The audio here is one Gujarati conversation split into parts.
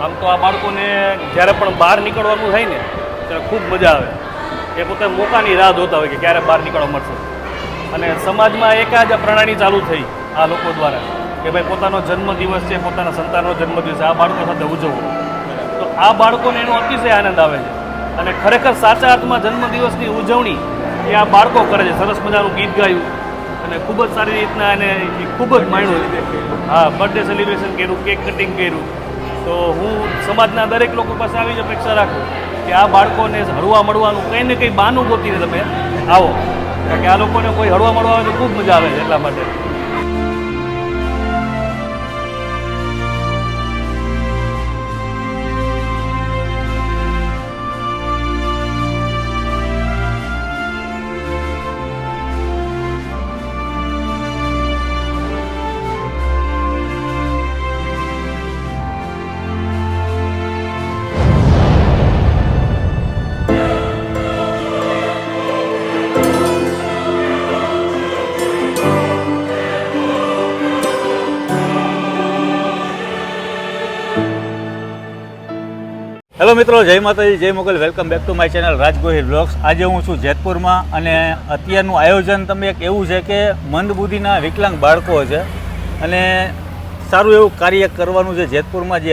આમ તો આ બાળકોને જ્યારે પણ બહાર નીકળવાનું થાય ને ત્યારે ખૂબ મજા આવે. એ પોતે મોકાની રાહ જોતા હોય કે ક્યારે બહાર નીકળવા મળશે. અને સમાજમાં એક જ પ્રણાલી ચાલુ થઈ આ લોકો દ્વારા કે ભાઈ પોતાનો જન્મદિવસ છે, પોતાના સંતાનનો જન્મદિવસ આ બાળકો સાથે ઉજવવો. તો આ બાળકોને એનો અતિશય આનંદ આવે છે. અને ખરેખર સાચા અર્થમાં જન્મદિવસની ઉજવણી એ આ બાળકો કરે છે. સરસ મજાનું ગીત ગાયું અને ખૂબ જ સારી રીતના એને ખૂબ જ માણ્યું. હા, બર્થડે સેલિબ્રેશન કર્યું, કેક કટિંગ કર્યું. તો હું સમાજના દરેક લોકો પાસે આવી જ અપેક્ષા રાખું કે આ બાળકોને હળવા મળવાનું કંઈ ને કંઈ બહાનું ગોતીને તમે આવો, કારણ કે આ લોકોને કોઈ હળવા મળવા આવે તો ખૂબ મજા આવે છે એટલા માટે. હેલો મિત્રો, જય માતાજી, જય Mogal. Welcome back to my channel Raj Gohil blogs. આજે હું છું જેતપુરમાં અને અત્યારનું આયોજન તમે એક એવું છે કે મંદબુદ્ધિના વિકલાંગ બાળકો છે અને સારું એવું કાર્ય કરવાનું છે જેતપુરમાં. જે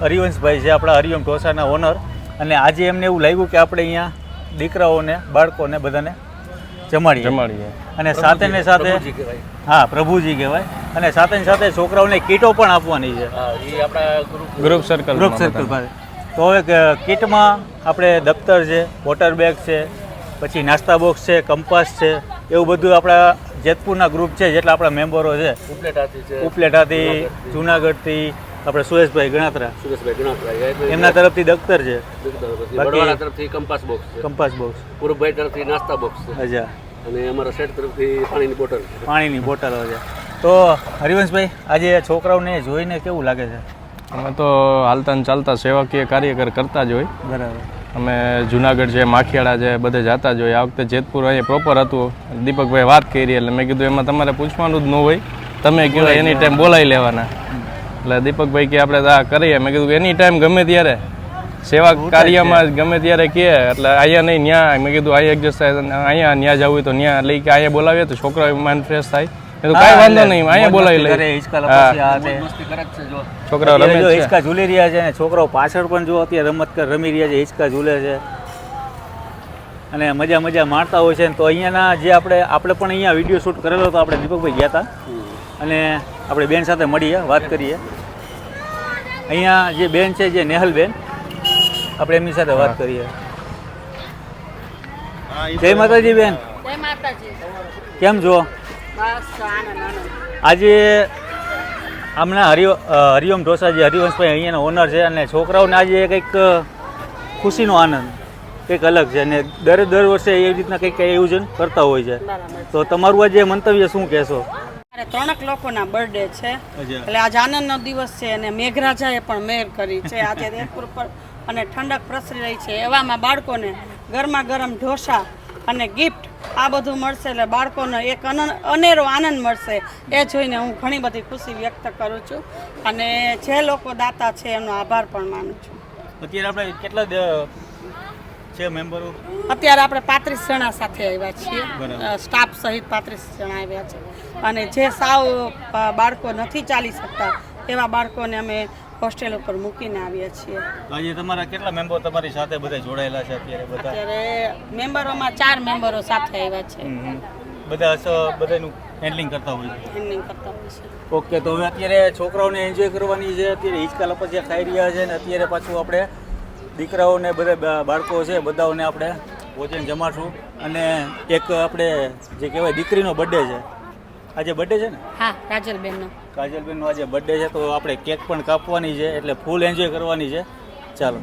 હરિવંશભાઈ છે, આપણા હરિઓમ ઢોસાના ઓનર, અને આજે એમને એવું લાગ્યું કે આપણે અહીંયા દીકરાઓને, બાળકોને બધાને જમાડીએ. અને સાથે ને સાથે હા, પ્રભુજી કહેવાય. અને સાથે ને સાથે છોકરાઓને કીટો પણ આપવાની છે. એ આપણા ગ્રુપ સર્કલ પાસે. તો હવે કીટમાં આપણે દફતર છે, વોટર બેગ છે, પછી નાસ્તા બોક્સ છે, કંપાસ છે, એવું બધું આપણા જેતપુરના ગ્રુપ છે જેટલા આપણા મેમ્બરો છે. ઉપલેટાથી, જુનાગઢથી આપણે સુરેશભાઈ ગણાત્રા એમના તરફથી દફતર છે, તરફથી કંપાસ બોક્સ, પૂર્વભાઈ તરફથી નાસ્તા બોક્સ. અચ્છા. અને અમારા સેટ તરફથી પાણીની બોટલો છે. તો હરિવંશભાઈ, આજે છોકરાઓને જોઈને કેવું લાગે છે? અમે તો હાલતા ને ચાલતા સેવાકીય કાર્ય કરતા જ હોય. બરાબર. અમે જુનાગઢ છે, માખિયાળા છે, બધે જતા જ હોય. આ વખતે જેતપુર અહીંયા પ્રોપર હતું. દીપકભાઈ વાત કરી એટલે મેં કીધું એમાં તમારે પૂછવાનું જ ન હોય, તમે કહો એની ટાઈમ બોલાવી લેવાના. એટલે દીપકભાઈ કે આપણે આ કરીએ. મેં કીધું એની ટાઈમ ગમે ત્યારે સેવા કાર્યમાં ગમે ત્યારે કહે એટલે અહીંયા નહીં ન્યા. મેં કીધું અહીંયા એડજસ્ટ થાય, અહીંયા ન્યા જવું હોય તો ન્યા લઈ કે અહીંયા બોલાવીએ તો છોકરાઓ માઇન્ડ ફ્રેશ થાય. કાંઈ વાંધો નહીં, અહીંયા બોલાવી લઈએ. છોકરાઓ રમે છે, હિંચકા ઝૂલી રહ્યા છે, અને છોકરાઓ પાછળ પણ જો અત્યારે રમી રહ્યા છે, હિંચકા ઝૂલે છે અને મજા માણતા હોય છે. તો અહીંયાના જે આપણે પણ અહીંયા વિડીયો શૂટ કરેલો હતો, આપણે દીપકભાઈ ગયા હતા અને આપણે બેન સાથે મળીએ, વાત કરીએ. અહીંયા જે બેન છે, જે નેહલબેન, આપણે એમની સાથે વાત કરીએ. જય માતાજી બેન. જય માતાજી. કેમ છો? આજે હમણાં હરિઓમ ઢોસા જે હરિવંશભાઈ અહીંયાના ઓનર છે, અને છોકરાઓને આજે કંઈક ખુશીનો આનંદ કંઈક અલગ છે, અને દર વર્ષે એવી રીતના કંઈક આયોજન કરતા હોય છે. તો તમારું આજે મંતવ્ય શું કહેશો? 3 લોકોના બર્થડે છે એટલે આજ આનંદનો દિવસ છે, અને મેઘરાજાએ પણ મહેર કરી છે આજે જેતપુર પર, અને ઠંડક પ્રસરી રહી છે. એવામાં બાળકોને ગરમા ગરમ ઢોસા અને ગિફ્ટ આ બધું મળશે એટલે બાળકોને એક અનેરો આનંદ મળશે. એ જોઈને હું ઘણી બધી ખુશી વ્યક્ત કરું છું, અને જે લોકો દાતા છે એમનો આભાર પણ માનું છું. અત્યારે આપણે કેટલા છે મેમ્બરો? અત્યારે આપણે 35 જણા સાથે આવ્યા છીએ, સ્ટાફ સહિત 35 જણા આવ્યા છે. અને જે સાવ બાળકો નથી ચાલી શકતા એવા બાળકોને અમે હોસ્ટેલ ઉપર મૂકીને આવ્યા છીએ. આજે તમારા કેટલા મેમ્બરો તમારી સાથે બધા જોડાયેલા છે અત્યારે? અત્યારે મેમ્બરોમાં 4 મેમ્બરો સાથે આવ્યા છે. બધાનું હેન્ડલિંગ કરતા હોય છે. ઓકે. તો હવે અત્યારે છોકરાઓને એન્જોય કરવાની છે. અત્યારે હિંચકા લપસિયા ખાઈ રહ્યા છે, અને અત્યારે પાછું આપણે દીકરાઓને બધા બાળકો છે બધાઓને આપણે ભોજન જમાડશું. અને એક આપણે જે કહેવાય દીકરીનો બર્થડે છે, આજે બર્થડે છે ને? હા, કાજલબેનનો આજે બર્થડે છે, તો આપણે કેક પણ કાપવાની છે, એટલે ફૂલ એન્જોય કરવાની છે. ચાલો.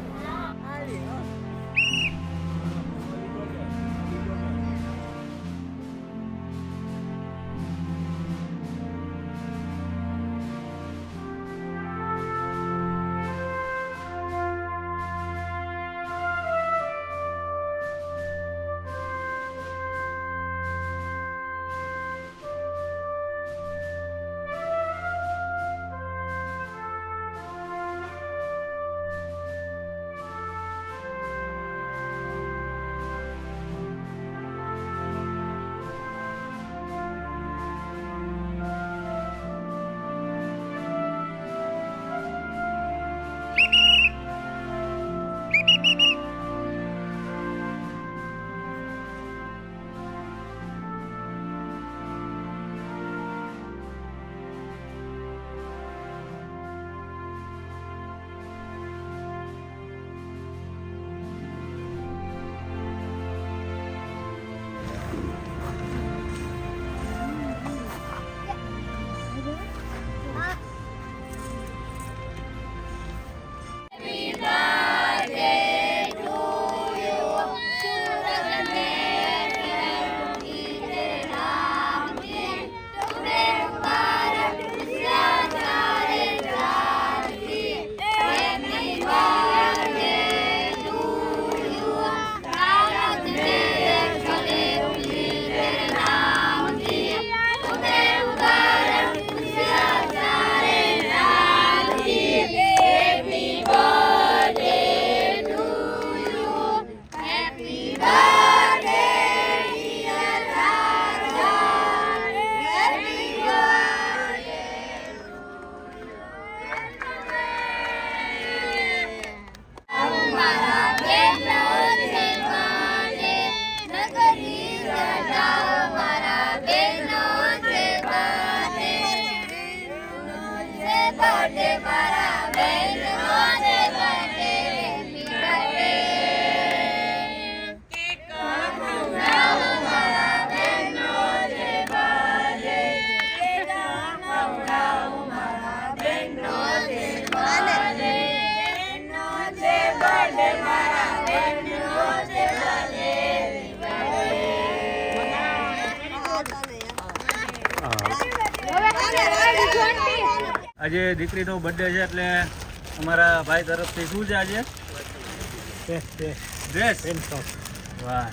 આજે દીકરીનો બર્થડે છે એટલે અમારા ભાઈ તરફથી શું છે આજે? ડ્રેસ. વાહ,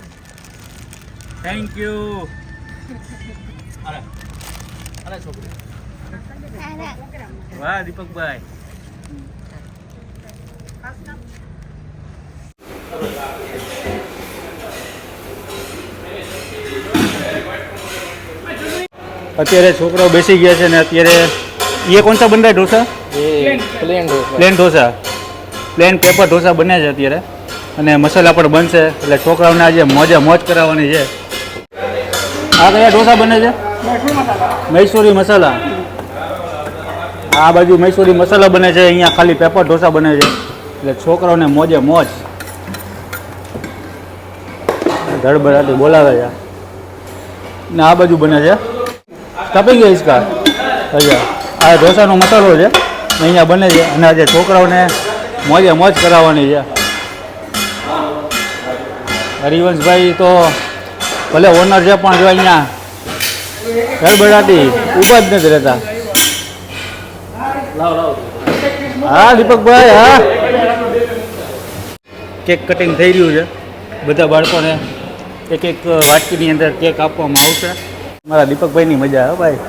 થેન્ક યુ. છોકરી, વાહ દીપકભાઈ. અત્યારે છોકરાઓ બેસી ગયા છે ને અત્યારે ये कौन सा बन रहा है dosa? Plane dosa, plane paper dosa બન્યા છે અત્યારે અને મસાલા પણ બનશે એટલે છોકરાઓને આજે મોજ કરાવવાની છે. આ કયા ઢોસા બને છે? મૈસૂરી મસાલા. આ બાજુ મૈસૂરી મસાલા બને છે, અહીંયા ખાલી પેપર ઢોસા બને છે એટલે છોકરાઓને મોજ. ધડબડાટી બોલાવે છે ને આ બાજુ બને છે સ્ટફિંગ ઇસકા. અહીંયા આ ઢોસાનો મસાલો છે અહીંયા બને છે અને આજે છોકરાઓને મોજ કરાવવાની છે. હરિવંશભાઈ તો ભલે ઓનર છે પણ જો અહીંયા ગડબડાટી ઊભા જ નથી રહેતા. હા દીપકભાઈ, હા કેક કટિંગ થઈ રહ્યું છે. બધા બાળકોને એક વાટકીની અંદર કેક આપવામાં આવશે. મારા દીપકભાઈની મજા હો ભાઈ.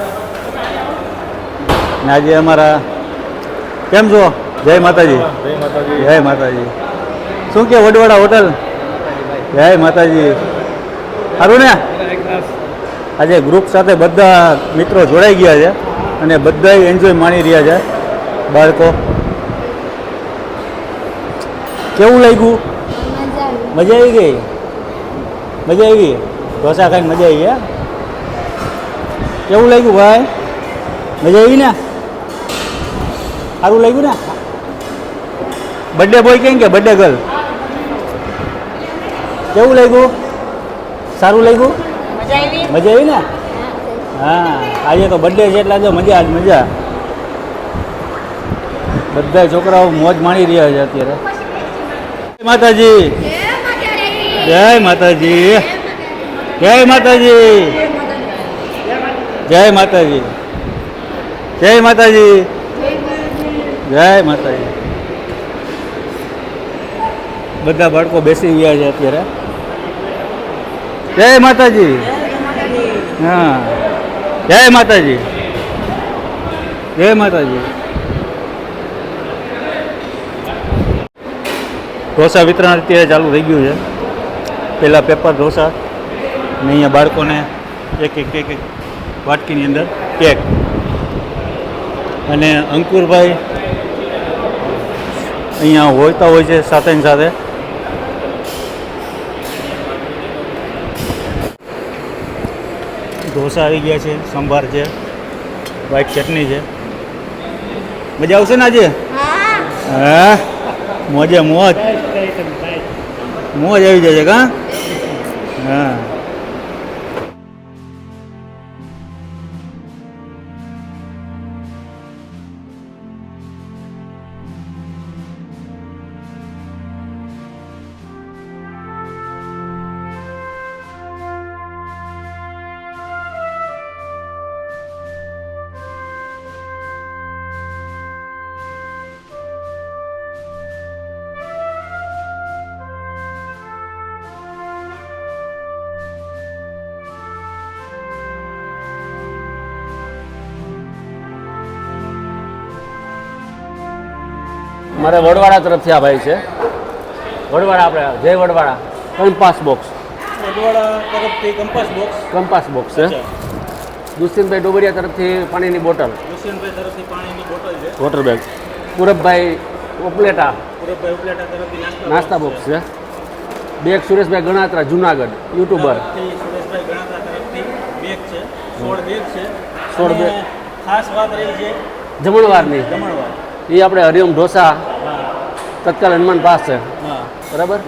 ને આજે અમારા કેમ છો? જય માતાજી. જય માતાજી. શું કે વડવાડા હોટલ? જય માતાજી. સારું ને? આજે ગ્રુપ સાથે બધા મિત્રો જોડાઈ ગયા છે અને બધા એન્જોય માણી રહ્યા છે. બાળકો કેવું લાગ્યું? મજા આવી ગઈ? મજા આવી? ઢોસા ખાઈને મજા આવી ગયા? કેવું લાગ્યું ભાઈ? મજા આવી ને? સારું લાગ્યું ને? બર્થડે બોય કેમ કે બર્થડે ગર્લ કેવું લાગ્યું? સારું લાગ્યું? મજા આવી ને? હા, આજે તો બર્થડે છે એટલે મજા જ મજા. બધા છોકરાઓ મોજ માણી રહ્યા છે અત્યારે. જય માતાજી. જય માતાજી. જય માતાજી. જય માતાજી. જય માતાજી. જય માતાજી. બધા બાળકો બેસી ગયા છે અત્યારે. જય માતાજી. હા, જય માતાજી. જય માતાજી. ઢોસા વિતરણ અત્યારે ચાલુ થઈ ગયું છે. પહેલાં પેપર ઢોસા ને અહીંયા બાળકોને એક વાટકીની અંદર કેક. અને અંકુરભાઈ અહીંયા હોતા હોય છે સાથે સાથે. ઢોસા આવી ગયા છે, સંભાર છે, વ્હાઈટ ચટણી છે. મજા આવશે ને આજે? હા, મોજ આવી જાય કા? હા. મારે વડવાડા તરફથી આ ભાઈ છે. વડવાડા આપણે જય વડવાડા કંપાસ બોક્સ. વડવાડા તરફથી કંપાસ બોક્સ છે. દુષ્યંતભાઈ ડોબરિયા તરફથી પાણીની બોટલ. દુષ્યંતભાઈ તરફથી પાણીની બોટલ છે. Water bag. પૂરબભાઈ ઉપલેટા પૂરબભાઈ ઉપલેટા તરફથી નાસ્તા બોક્સ છે. Bag Sureshbhai Ganatra Junagadh YouTuber. સુરેશભાઈ ગણાત્રા તરફથી બેગ છે. 16 બેગ છે. 16 બેગ. ખાસ વાત રહી છે જમણવારની. એ આપણે હરિઓમ ઢોસા તત્કાલ હનુમાન પાસ છે. બરાબર.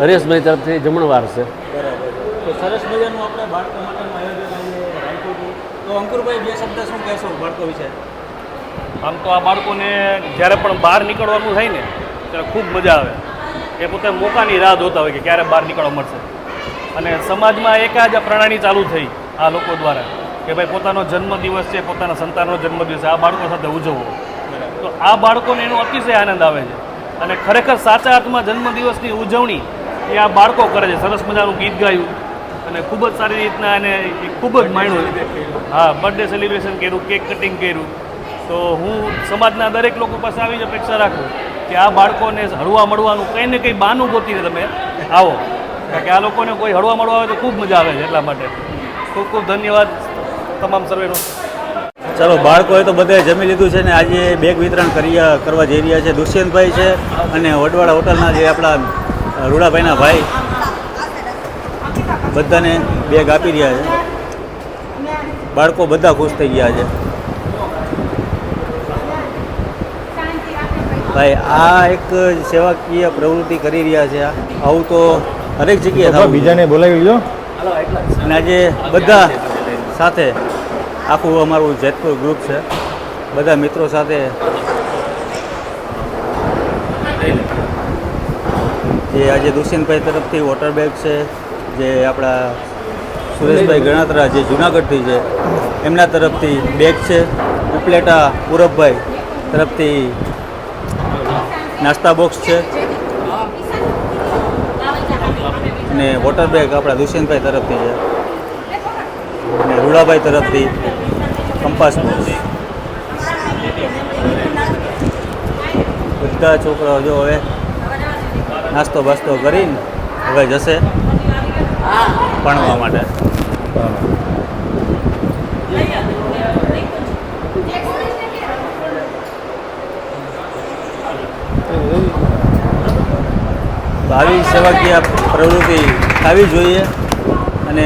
હરેશભાઈ તરફથી જમણવાર છે. બરાબર. તો સરસ મજાનું આપણે બાળકો માટેનું આયોજન રાખ્યું હતું. તો અંકુરભાઈ બે શબ્દ શું કહેશો બાળકો વિશે? આમ તો આ બાળકોને જ્યારે પણ બહાર નીકળવાનું થાય ને ત્યારે ખૂબ મજા આવે. એ પોતે મોકાની રાહ જોતા હોય કે ક્યારે બહાર નીકળવા મળશે. અને સમાજમાં એક જ પ્રણાલી ચાલુ થઈ આ લોકો દ્વારા કે ભાઈ પોતાનો જન્મદિવસ છે, પોતાના સંતાનનો જન્મદિવસ છે, આ બાળકો સાથે ઉજવવો. તો આ બાળકોને એનો અતિશય આનંદ આવે છે અને ખરેખર સાચા અર્થમાં જન્મદિવસની ઉજવણી એ આ બાળકો કરે છે. સરસ મજાનું ગીત ગાયું અને ખૂબ જ સારી રીતના એને ખૂબ જ માણ્યું. હા, બર્થડે સેલિબ્રેશન કર્યું, કેક કટિંગ કર્યું. તો હું સમાજના દરેક લોકો પાસે આવી જ અપેક્ષા રાખું કે આ બાળકોને હળવા મળવાનું કંઈ ને કંઈ બહાનું ગોતીને તમે આવો, કારણ કે આ લોકોને કોઈ હળવા મળવા આવે તો ખૂબ મજા આવે છે. એટલા માટે ખૂબ ખૂબ ધન્યવાદ તમામ સર્વેનો. ચાલો, બાળકોએ તો બધાએ જમી લીધું છે ને આજે બેગ વિતરણ કરવા જઈ રહ્યા છે. દુષ્યંતભાઈ છે અને વડવાડા હોટલના જે આપણા રૂડાભાઈના ભાઈ બધાને બેગ આપી રહ્યા છે. બાળકો બધા ખુશ થઈ ગયા છે. ભાઈ આ એક સેવાકીય પ્રવૃત્તિ કરી રહ્યા છે. આવું તો હરેક જગ્યાએ થવું. બીજાને બોલાવી લો. અને આજે બધા સાથે આખું અમારું જેતપુર ગ્રુપ છે, બધા મિત્રો સાથે જે આજે દુષ્યંતભાઈ તરફથી વોટર બેગ છે, જે આપણા સુરેશભાઈ ગણાત્રા જે જુનાગઢથી છે એમના તરફથી બેગ છે, ઉપલેટા પૂરબભાઈ તરફથી નાસ્તા બોક્સ છે અને વોટર બેગ આપણા દુષ્યંતભાઈ તરફથી છે અને રૂડાભાઈ તરફથી કંપાસ બોક્સ. બધા છોકરાઓ જો હવે નાસ્તો બાસ્તો કરીને હવે જશે ભણવા માટે. તો આવી સેવાકીય પ્રવૃત્તિ થવી જોઈએ અને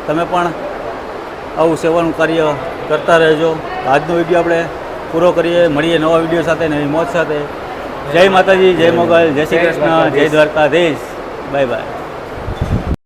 તમે પણ આવું સેવાનું કાર્ય કરતા રહેજો. આજનો વિડીયો આપણે પૂરો કરીએ. મળીએ નવા વિડીયો સાથે, નવી મોજ સાથે. જય માતાજી, જય મોગલ, જય શ્રી કૃષ્ણ, જય દ્વારકાધીશ. Bye bye.